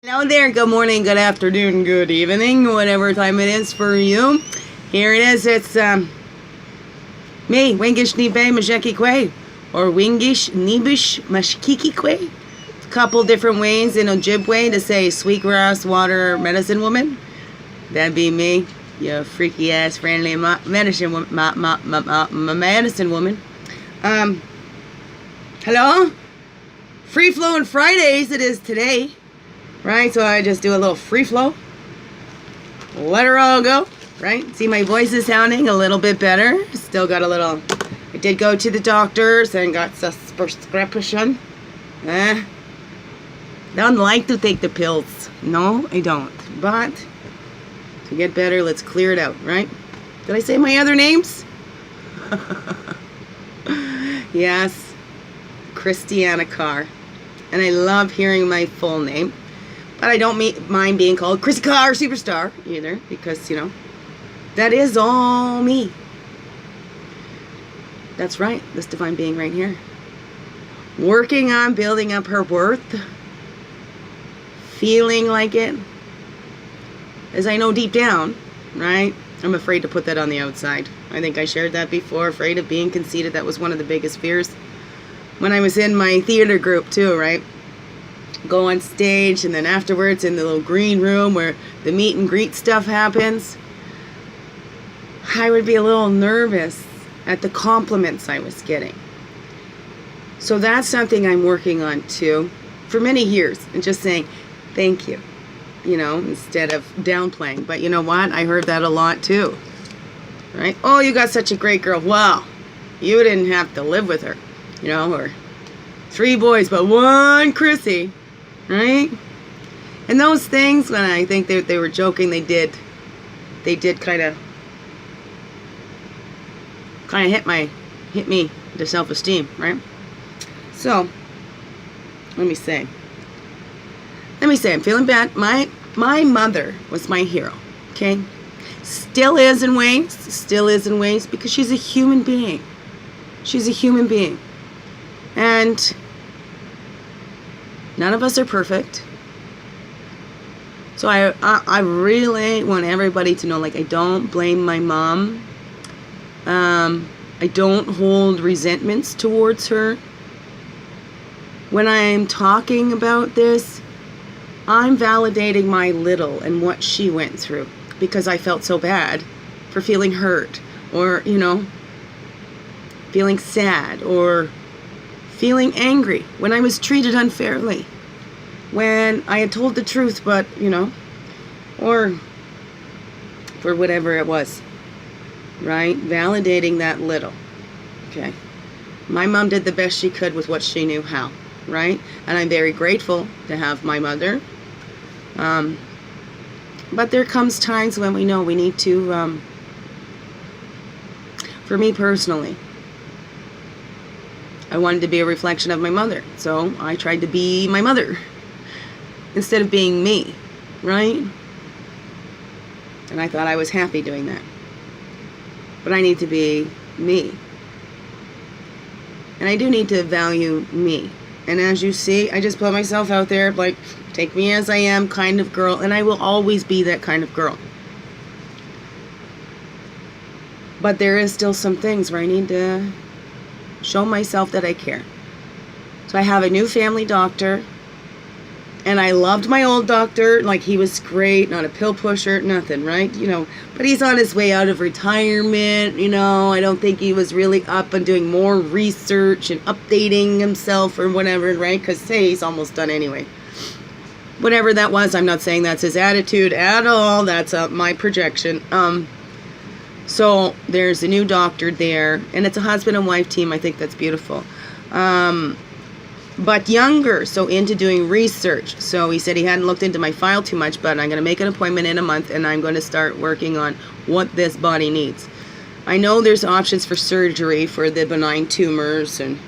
Hello there, good morning, good afternoon, good evening, whatever time it is for you. Here it is, it's me, Wingish Nibe Majeki Kwe, or Wingish Nibish Mashkiki Kwe. A couple different ways in Ojibwe to say sweetgrass water medicine woman. That'd be me, you freaky ass friendly medicine woman. Medicine woman. Hello? Free flowing Fridays it is today. Right, so I just do a little free flow. Let her all go, right? See, my voice is sounding a little bit better. Still got a little... I did go to the doctors and got some prescription. Don't like to take the pills. No, I don't. But to get better, let's clear it out, right? Did I say my other names? Yes, Christiana Carr. And I love hearing my full name. But I don't mind being called Chrissy Carr Superstar either, because, you know, that is all me. That's right, this divine being right here. Working on building up her worth, feeling like it, as I know deep down, right? I'm afraid to put that on the outside. I think I shared that before, afraid of being conceited. That was one of the biggest fears. When I was in my theater group too, right? Go on stage, and then afterwards in the little green room where the meet and greet stuff happens, I would be a little nervous at the compliments I was getting. So that's something I'm working on too for many years, and just saying thank you, you know, instead of downplaying. But you know what, I heard that a lot too, right? Oh, you got such a great girl. Wow, you didn't have to live with her, you know, or 3 boys but 1 Chrissy. Right? And those things, when I think they were joking, they did kind of hit me to self-esteem, right? So let me say I'm feeling bad. My mother was my hero, okay? Still is in ways, because she's a human being. She's a human being. And none of us are perfect. So I really want everybody to know, like, I don't blame my mom. I don't hold resentments towards her. When I'm talking about this, I'm validating my little and what she went through, because I felt so bad for feeling hurt, or, you know, feeling sad, or feeling angry when I was treated unfairly, when I had told the truth, but, you know, or for whatever it was, right? Validating that little, okay? My mom did the best she could with what she knew how, right? And I'm very grateful to have my mother. But there comes times when we know we need to, for me personally, I wanted to be a reflection of my mother, so I tried to be my mother instead of being me, right? And I thought I was happy doing that. But I need to be me. And I do need to value me. And as you see, I just put myself out there, like, take me as I am kind of girl, and I will always be that kind of girl. But there is still some things where I need to show myself that I care. So I have a new family doctor, and I loved my old doctor. Like, he was great, not a pill pusher, nothing, right? You know, but he's on his way out of retirement, you know. I don't think he was really up and doing more research and updating himself or whatever, right? Because, say, he's almost done anyway. Whatever that was, I'm not saying that's his attitude at all. That's my projection. So there's a new doctor there, and it's a husband and wife team. I think that's beautiful. But younger, so into doing research. So he said he hadn't looked into my file too much, but I'm going to make an appointment in a month, and I'm going to start working on what this body needs. I know there's options for surgery for the benign tumors and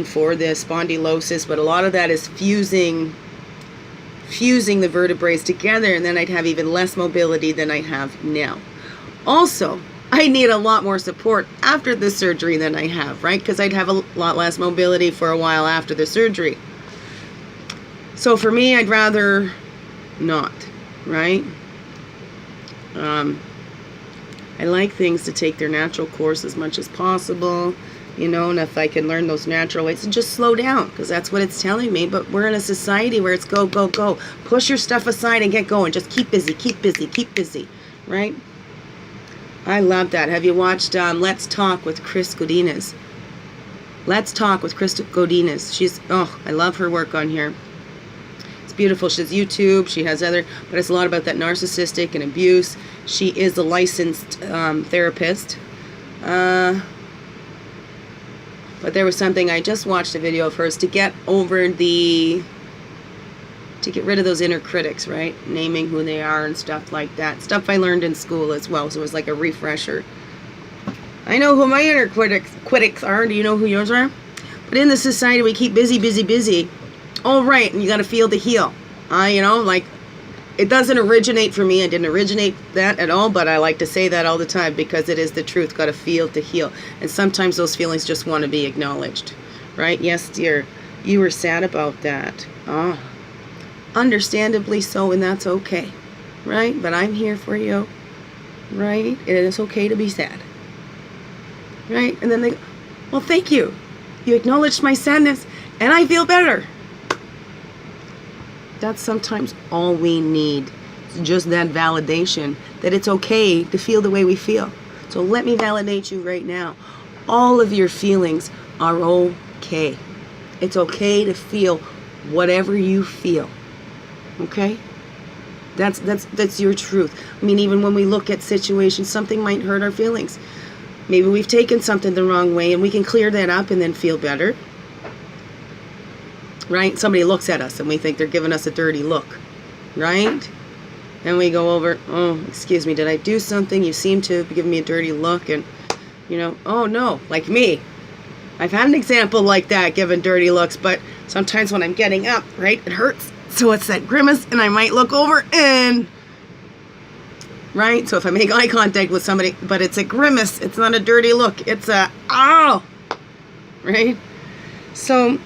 for the spondylosis, but a lot of that is fusing the vertebrae together, and then I'd have even less mobility than I have now. Also, I need a lot more support after the surgery than I have, right? Because I'd have a lot less mobility for a while after the surgery. So for me, I'd rather not, right? I like things to take their natural course as much as possible, you know, and if I can learn those natural ways and just slow down, because that's what it's telling me. But we're in a society where it's go, go, go. Push your stuff aside and get going. Just keep busy, keep busy, keep busy, right? I love that. Have you watched Let's Talk with Chris Godinez? Let's Talk with Chris Godinez. She's, oh, I love her work on here. It's beautiful. She has YouTube. She has other, but it's a lot about that narcissistic and abuse. She is a licensed therapist. But there was something, I just watched a video of hers to get rid of those inner critics, right? Naming who they are and stuff like that. Stuff I learned in school as well, so it was like a refresher. I know who my inner critics are. Do you know who yours are? But in the society, we keep busy, busy, busy. Oh, right, and you got to feel to heal. You know, like, it doesn't originate for me. I didn't originate that at all, but I like to say that all the time because it is the truth. Got to feel to heal. And sometimes those feelings just want to be acknowledged, right? Yes, dear, you were sad about that. Oh, understandably so, and that's okay, right? But I'm here for you, right? And it's okay to be sad, right? And then they go, well, thank you. You acknowledged my sadness, and I feel better. That's sometimes all we need. It's just that validation that it's okay to feel the way we feel. So let me validate you right now. All of your feelings are okay. It's okay to feel whatever you feel. Okay? That's your truth. I mean, even when we look at situations, something might hurt our feelings. Maybe we've taken something the wrong way, and we can clear that up and then feel better. Right? Somebody looks at us and we think they're giving us a dirty look, right? And we go over, oh, excuse me, did I do something? You seem to be giving me a dirty look, and, you know, oh no, like me. I've had an example like that, giving dirty looks, but sometimes when I'm getting up, right, it hurts. So it's that grimace, and I might look over and, right? So if I make eye contact with somebody, but it's a grimace, it's not a dirty look, it's a, oh, right? So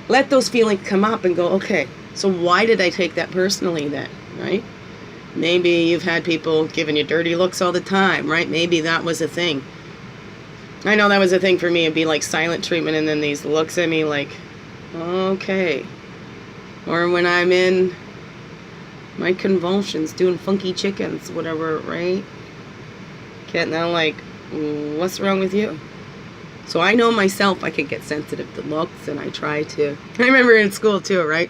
let those feelings come up and go, okay, so why did I take that personally then, right? Maybe you've had people giving you dirty looks all the time, right? Maybe that was a thing. I know that was a thing for me. It'd be like silent treatment, and then these looks at me like, okay. Or when I'm in my convulsions, doing funky chickens, whatever, right? Getting out like, what's wrong with you? So I know myself, I can get sensitive to looks, and I try to. I remember in school too, right?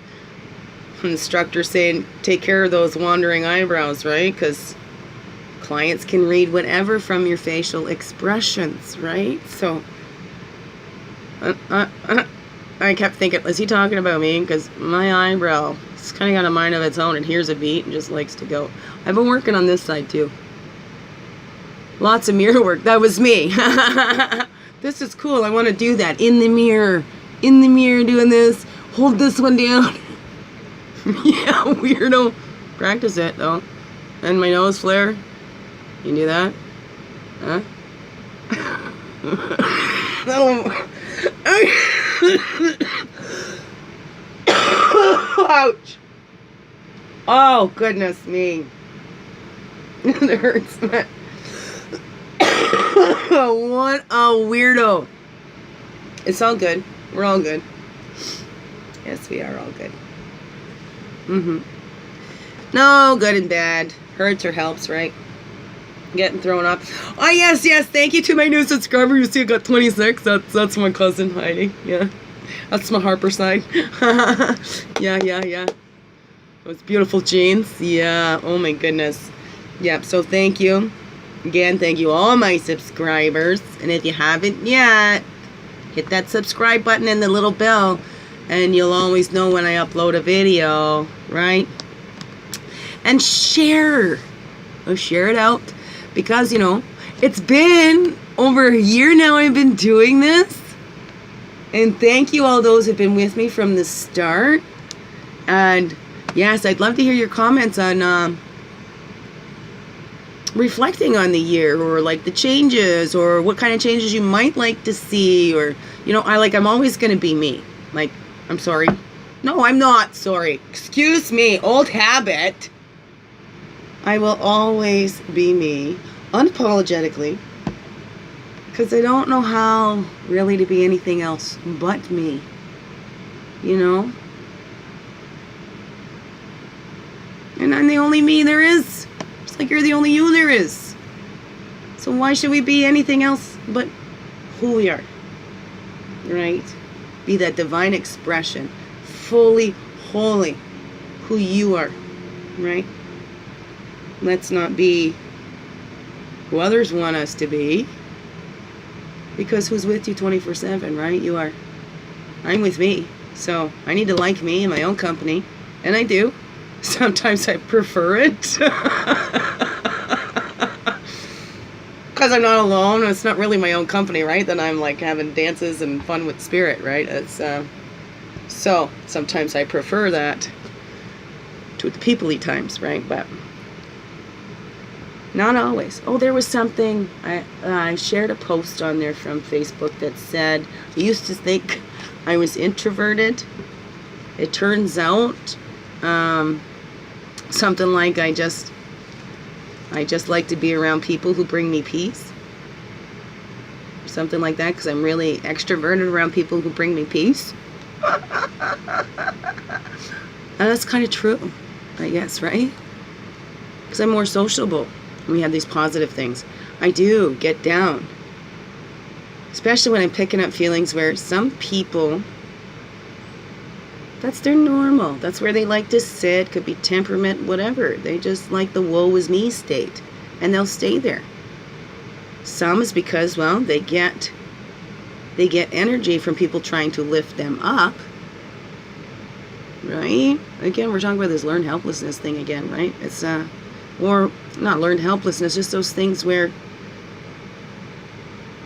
An instructor saying, take care of those wandering eyebrows, right? Because clients can read whatever from your facial expressions, right? So I kept thinking, is he talking about me? Because my eyebrow, it's kind of got a mind of its own and hears a beat and just likes to go. I've been working on this side too. Lots of mirror work. That was me. This is cool. I want to do that in the mirror. In the mirror doing this. Hold this one down. Yeah, weirdo. Practice it though. And my nose flare. You can do that? Huh? Ouch. Oh, goodness me. It hurts, man. What a weirdo. It's all good. We're all good. Yes, we are all good. No, good and bad. Hurts or helps, right? Getting thrown up. Oh, yes. Thank you to my new subscriber. You see I got 26. That's my cousin Heidi. Yeah. That's my Harper side. Yeah. Those beautiful jeans. Yeah. Oh, my goodness. Yep. So thank you. Again, thank you all my subscribers. And if you haven't yet, hit that subscribe button and the little bell, and you'll always know when I upload a video, right? And share. Share it out. Because, you know, it's been over a year now I've been doing this. And thank you all those who've been with me from the start. And yes, I'd love to hear your comments on reflecting on the year, or like the changes, or what kind of changes you might like to see, or, you know, I'm always going to be me. Like, I'm sorry. No, I'm not. Sorry. Excuse me. Old habit. I will always be me, unapologetically, because I don't know how really to be anything else but me. You know? And I'm the only me there is. Just like you're the only you there is. So why should we be anything else but who we are? Right? Be that divine expression. Fully, wholly who you are. Right? Let's not be who others want us to be. Because who's with you 24/7, right? You are. I'm with me. So I need to like me in my own company. And I do. Sometimes I prefer it. Because I'm not alone. It's not really my own company, right? Then I'm like having dances and fun with spirit, right? It's so sometimes I prefer that to the people-y times, right? But not always. Oh, there was something. I shared a post on there from Facebook that said, I used to think I was introverted. It turns out something like I just like to be around people who bring me peace. Something like that, because I'm really extroverted around people who bring me peace. And that's kind of true, I guess, right? Because I'm more sociable. We have these positive things. I do get down. Especially when I'm picking up feelings where some people, that's their normal. That's where they like to sit. Could be temperament, whatever. They just like the woe is me state. And they'll stay there. Some is because, well, they get energy from people trying to lift them up. Right? Again, we're talking about this learned helplessness thing again, right? It's, or not learned helplessness, just those things where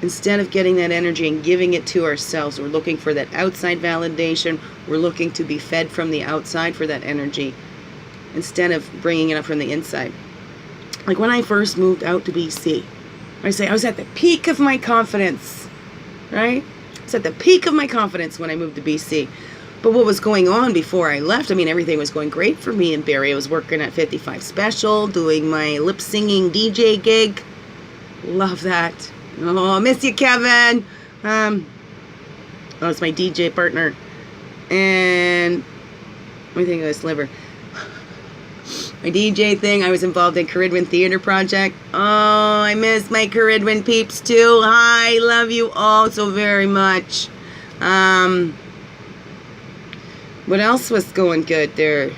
instead of getting that energy and giving it to ourselves, we're looking for that outside validation. We're looking to be fed from the outside for that energy instead of bringing it up from the inside. Like when I first moved out to BC, I say I was at the peak of my confidence, right? I was at the peak of my confidence when I moved to BC. But what was going on before I left, I mean, everything was going great for me in Barrie. I was working at 55 Special, doing my lip singing DJ gig. Love that. Oh, I miss you, Kevin. That was my DJ partner. And let me think of this liver. My DJ thing, I was involved in Carridwen Theatre Project. Oh, I miss my Carridwen peeps too. Hi, love you all so very much. What else was going good there?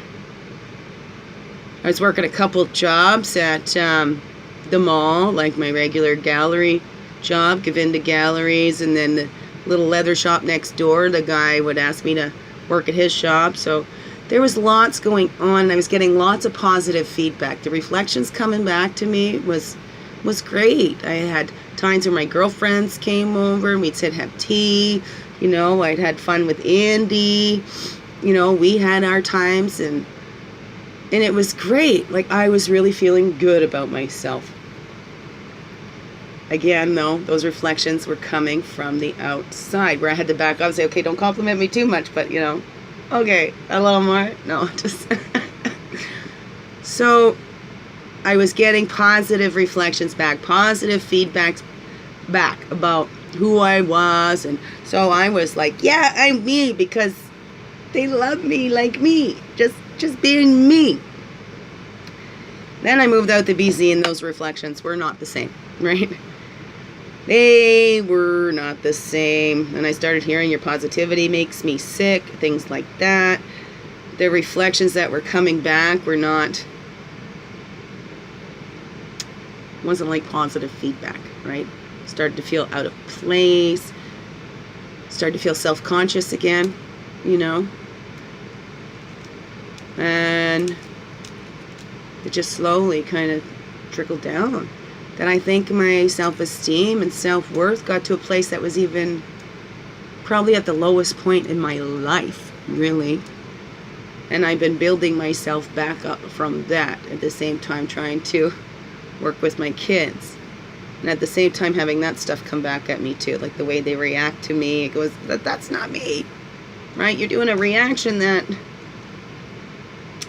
I was working a couple jobs at the mall, like my regular gallery job, Govinda Galleries, and then the little leather shop next door. The guy would ask me to work at his shop. So there was lots going on. I was getting lots of positive feedback. The reflections coming back to me was great. I had times where my girlfriends came over and we'd sit have tea. You know, I'd had fun with Andy. You know, we had our times and it was great. Like, I was really feeling good about myself. Again, though, those reflections were coming from the outside, where I had to back up and say, okay, don't compliment me too much, but, you know, okay, a little more. No, just... So, I was getting positive reflections back, positive feedbacks back about who I was, and so I was like, yeah, I'm me, because they love me like me, just being me. Then I moved out to BC, and those reflections were not the same, right? They were not the same. And I started hearing your positivity makes me sick, things like that. The reflections that were coming back were not, wasn't like positive feedback, right? Started to feel out of place. Started to feel self-conscious again, you know. And it just slowly kind of trickled down. Then I think my self-esteem and self-worth got to a place that was even probably at the lowest point in my life, really. And I've been building myself back up from that at the same time trying to work with my kids. And at the same time having that stuff come back at me too, like the way they react to me. It goes, that's not me. right? You're doing a reaction that,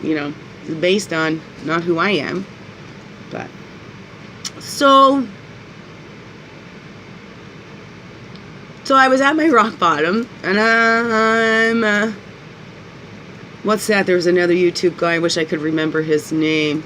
is based on not who I am. But, so I was at my rock bottom, and I'm, what's that? There was another YouTube guy, I wish I could remember his name,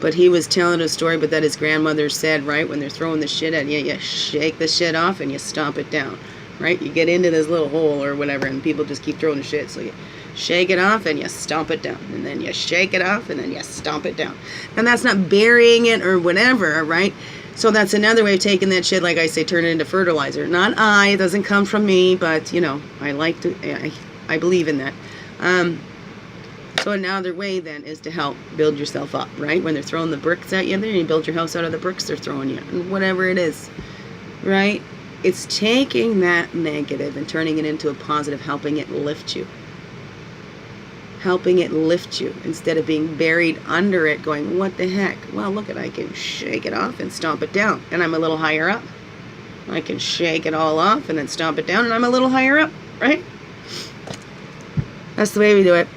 but he was telling a story, but that his grandmother said, right, when they're throwing the shit at you, you shake the shit off and you stomp it down, right? You get into this little hole or whatever, and people just keep throwing the shit, so you shake it off and you stomp it down, and then you shake it off and then you stomp it down. And that's not burying it or whatever, right? So that's another way of taking that shit, like I say, turn it into fertilizer. Not it doesn't come from me, but, I like to, I believe in that. So another way then is to help build yourself up, right? When they're throwing the bricks at you, then you build your house out of the bricks they're throwing you, and whatever it is, right? It's taking that negative and turning it into a positive, helping it lift you. Helping it lift you instead of being buried under it going, what the heck? Well, look I can shake it off and stomp it down, and I'm a little higher up. I can shake it all off and then stomp it down, and I'm a little higher up, right? That's the way we do it.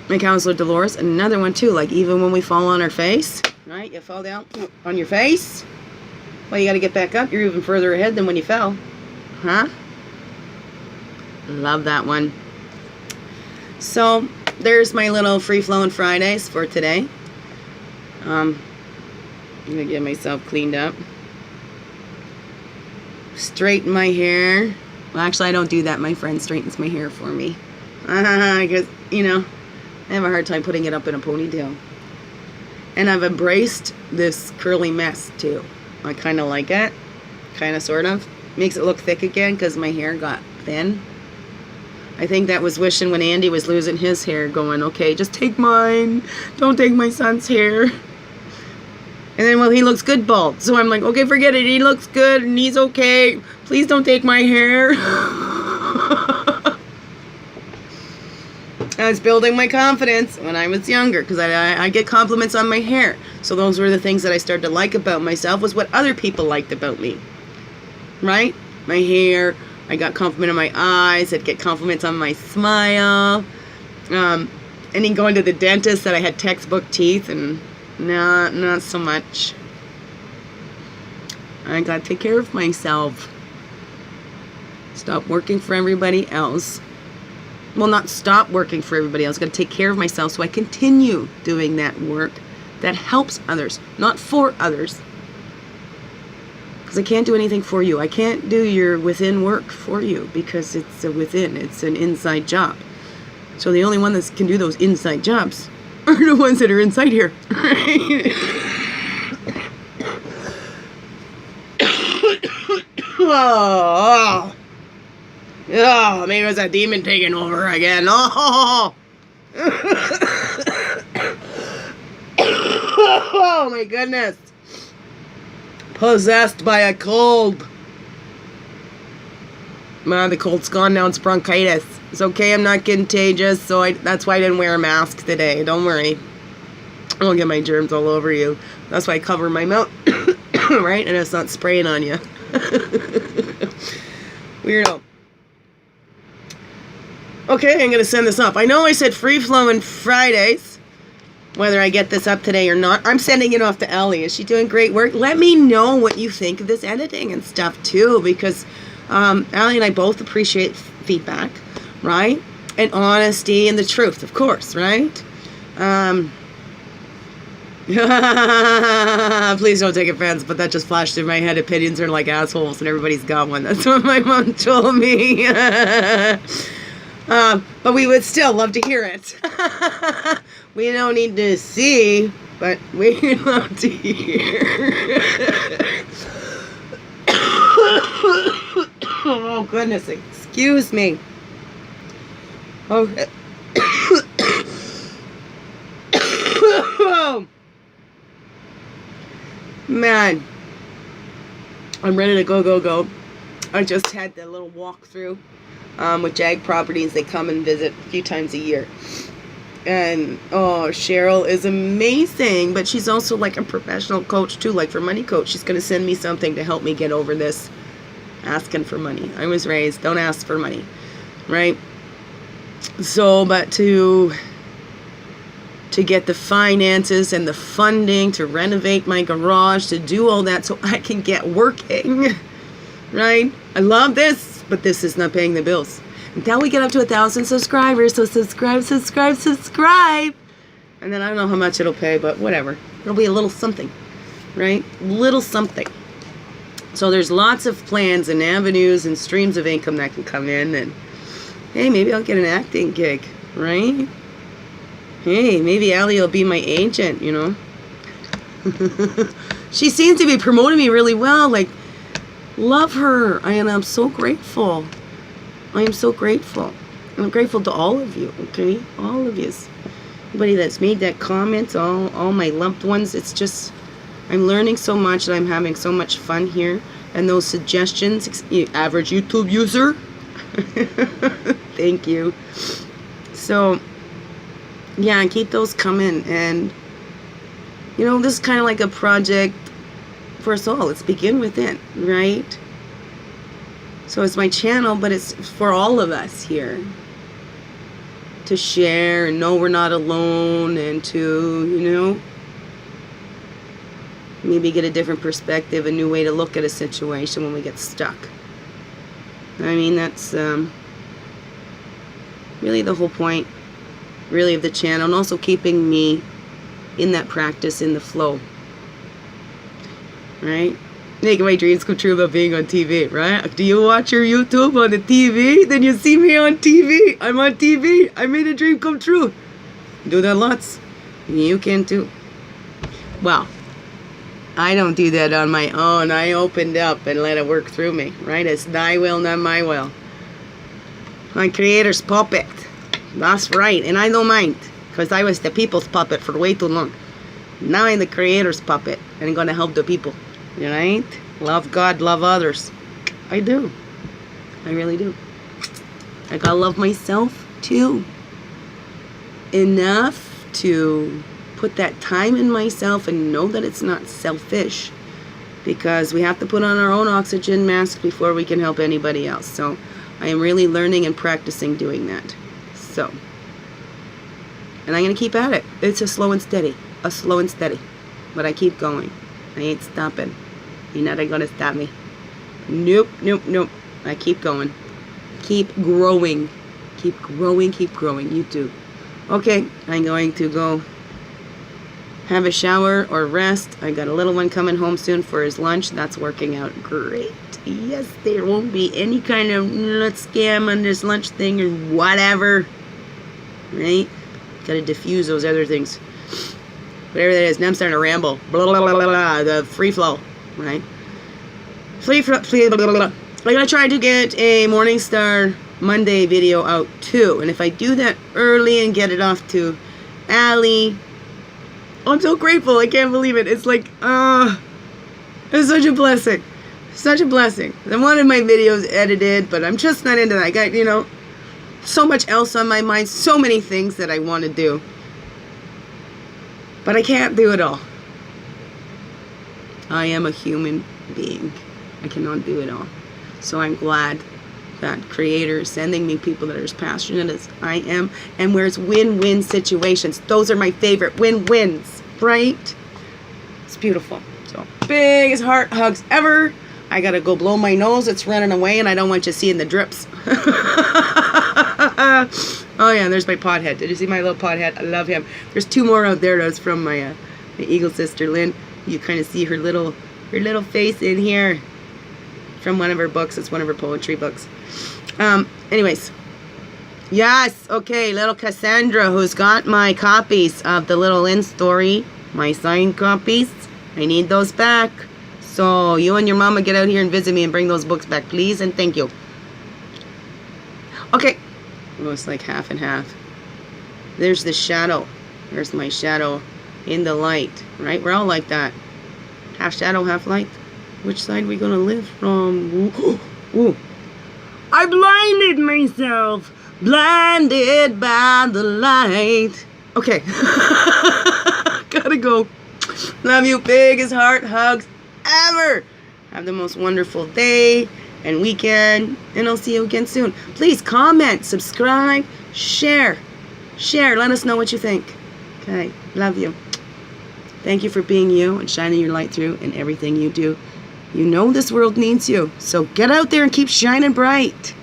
My counselor Dolores, another one too, like even when we fall on our face, right? You fall down on your face. Well, you got to get back up. You're even further ahead than when you fell. Huh? Love that one. So, there's my little free-flowing Fridays for today. I'm going to get myself cleaned up. Straighten my hair. Well, actually, I don't do that. My friend straightens my hair for me. Because, I have a hard time putting it up in a ponytail. And I've embraced this curly mess, too. I kind of like it. Kind of, sort of. Makes it look thick again because my hair got thin. I think that was wishing when Andy was losing his hair, going, okay, just take mine. Don't take my son's hair. And then, well, he looks good bald. So I'm like, okay, forget it. He looks good and he's okay. Please don't take my hair. I was building my confidence when I was younger because I get compliments on my hair. So those were the things that I started to like about myself, was what other people liked about me. Right? My hair. I got compliment on my eyes. I'd get compliments on my smile. And then going to the dentist that I had textbook teeth, and not so much. I got to take care of myself. Stop working for everybody else. Well, not stop working for everybody else. Got to take care of myself so I continue doing that work that helps others, not for others. Because I can't do anything for you. I can't do your within work for you because it's a within. It's an inside job. So the only one that can do those inside jobs are the ones that are inside here. Oh, maybe it was a demon taking over again. Oh, oh my goodness. Possessed by a cold. Man, the cold's gone now. It's bronchitis. It's okay, I'm not contagious, so that's why I didn't wear a mask today. Don't worry. I won't get my germs all over you. That's why I cover my mouth, right? And it's not spraying on you. Weirdo. Okay, I'm going to send this up. I know I said free-flowing Fridays, whether I get this up today or not. I'm sending it off to Ellie. Is she doing great work? Let me know what you think of this editing and stuff, too, because Ellie and I both appreciate feedback, right? And honesty and the truth, of course, right? Please don't take offense, but that just flashed in my head. Opinions are like assholes, and everybody's got one. That's what my mom told me. But we would still love to hear it. We don't need to see, but we love to hear. Oh, goodness. Excuse me. Okay. Oh. Man. I'm ready to go. I just had that little walkthrough with Jag Properties. They come and visit a few times a year. And, oh, Cheryl is amazing. But she's also like a professional coach, too. Like for Money Coach. She's going to send me something to help me get over this asking for money. I was raised, don't ask for money. Right? So, but to get the finances and the funding to renovate my garage, to do all that so I can get working, right? I love this, but this is not paying the bills. Until we get up to 1,000 subscribers, so subscribe. And then I don't know how much it'll pay, but whatever. It'll be a little something, right? Little something. So there's lots of plans and avenues and streams of income that can come in, and hey, maybe I'll get an acting gig, right? Hey, maybe Allie will be my agent, you know? She seems to be promoting me really well. Like, love her. I'm so grateful. I am so grateful. I'm grateful to all of you, okay? All of you. Everybody that's made that comment, all my loved ones. It's just, I'm learning so much and I'm having so much fun here. And those suggestions, average YouTube user, thank you. So, yeah, keep those coming. And, you know, this is kind of like a project for us all. Let's begin within, right? So it's my channel, but it's for all of us here to share and know we're not alone, and to, you know, maybe get a different perspective, a new way to look at a situation when we get stuck. I mean, that's really the whole point, really, of the channel, and also keeping me in that practice, in the flow, right? Making my dreams come true about being on TV, right? Do you watch your YouTube on the TV? Then you see me on TV. I'm on TV. I made a dream come true. Do that lots. You can too. Well, I don't do that on my own. I opened up and let it work through me, right? It's thy will, not my will. My creator's puppet. That's right. And I don't mind, because I was the people's puppet for way too long. Now I'm the creator's puppet, and I'm going to help the people. Right? Love God, love others. I do. I really do. I gotta love myself too. Enough to put that time in myself and know that it's not selfish. Because we have to put on our own oxygen mask before we can help anybody else. So I am really learning and practicing doing that. So, and I'm gonna keep at it. It's a slow and steady. But I keep going. I ain't stopping. You're not gonna stop me. Nope. I keep going. Keep growing. Keep growing. You too. Okay, I'm going to go have a shower or rest. I got a little one coming home soon for his lunch. That's working out great. Yes, there won't be any kind of scam on this lunch thing or whatever. Right? Gotta diffuse those other things. Whatever that is. Now I'm starting to ramble. Blah, blah, blah, blah, blah. The free flow, right? Free blah, blah, blah, blah. I'm going to try to get a Morningstar Monday video out too. And if I do that early and get it off to Allie, I'm so grateful. I can't believe it. It's like, it's such a blessing. Such a blessing. I wanted my videos edited, but I'm just not into that. I got, you know, so much else on my mind. So many things that I want to do. But I can't do it all. I am a human being. I cannot do it all. So I'm glad that Creator is sending me people that are as passionate as I am, and where it's win-win situations. Those are my favorite win-wins, right? It's beautiful. So, biggest heart hugs ever. I gotta go blow my nose. It's running away, and I don't want you seeing the drips. Oh yeah, there's my pothead. Did you see my little pothead? I love him. There's two more out there. That's from my Eagle sister Lynn. You kind of see her little face in here from one of her books. It's one of her poetry books. Anyways, yes, okay, little Cassandra, who's got my copies of the Little Lynn story, my signed copies. I need those back. So you and your mama get out here and visit me and bring those books back, please, and thank you. Okay. Oh, it's like half and half. There's the shadow. There's my shadow in the light, right? We're all like that. Half shadow, half light. Which side are we gonna live from? Ooh. Ooh. I blinded myself. Blinded by the light. Okay. Gotta go. Love you. Biggest heart hugs ever. Have the most wonderful day. and weekend, and I'll see you again soon. Please comment, subscribe, share. Let us know what you think. Okay, love you. Thank you for being you and shining your light through in everything you do. You know this world needs you, so get out there and keep shining bright.